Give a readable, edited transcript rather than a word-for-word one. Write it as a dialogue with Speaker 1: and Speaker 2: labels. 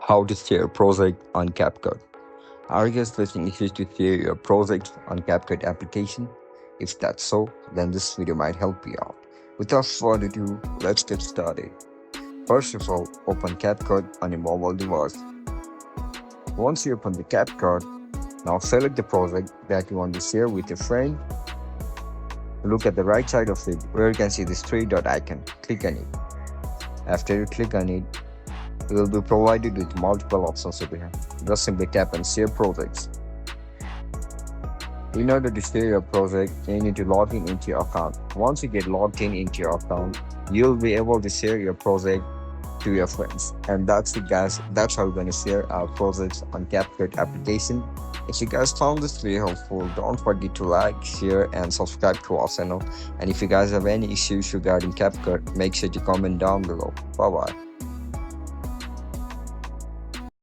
Speaker 1: How to share project on CapCut. Are you guys facing issues to share your projects on CapCut application? If that's so, then this video might help you out. Without further ado, let's get started. First of all, open CapCut on your mobile device. Once you open the CapCut, now select the project that you want to share with your friend. Look at the right side of it where you can see this three dot icon. Click on it. After you click on it, you will be provided with multiple options over here. Just simply tap on Share Projects. In order to share your project, you need to log in into your account. Once you get logged in into your account, you'll be able to share your project to your friends. And that's it, guys. That's how we're going to share our projects on CapCut application. If you guys found this video helpful, don't forget to like, share, and subscribe to our channel. And if you guys have any issues regarding CapCut, make sure to comment down below. Bye bye.